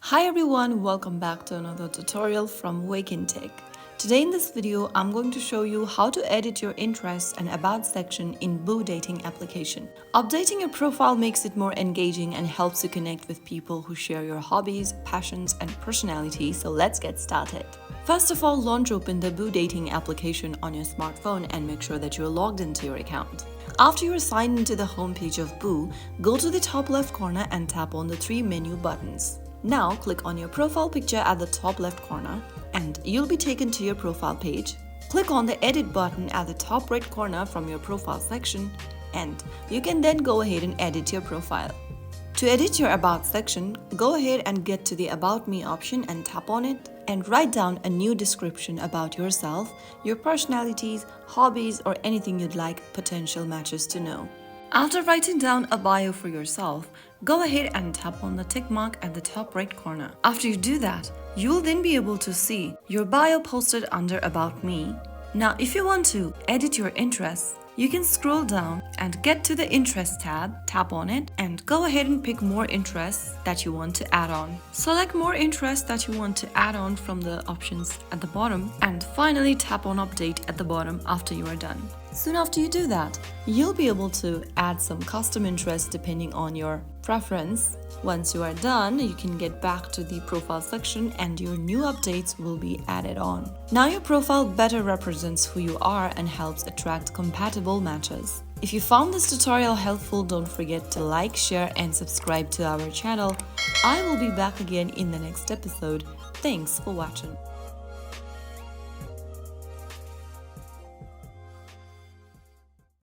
Hi everyone, welcome back to another tutorial from Wake&Tech. Today in this video, I'm going to show you how to edit your interests and about section in Boo dating application. Updating your profile makes it more engaging and helps you connect with people who share your hobbies, passions, and personality, so let's get started. First of all, launch open the Boo dating application on your smartphone and make sure that you're logged into your account. After you're signed into the homepage of Boo, go to the top left corner and tap on the three menu buttons. Now click on your profile picture at the top left corner and you'll be taken to your profile page. Click on the edit button at the top right corner from your profile section and you can then go ahead and edit your profile. To edit your about section, go ahead and get to the about me option and tap on it and write down a new description about yourself, your personalities, hobbies, or anything you'd like potential matches to know. After writing down a bio for yourself, go ahead and tap on the tick mark at the top right corner. After you do that, you'll then be able to see your bio posted under About Me. Now, if you want to edit your interests, you can scroll down and get to the Interests tab, tap on it, and go ahead and pick more interests that you want to add on. Select more interests that you want to add on from the options at the bottom, and finally tap on Update at the bottom after you are done. Soon after you do that, you'll be able to add some custom interests depending on your preference. Once you are done, you can get back to the profile section and your new updates will be added on. Now your profile better represents who you are and helps attract compatible matches. If you found this tutorial helpful, don't forget to like, share and subscribe to our channel. I will be back again in the next episode. Thanks for watching.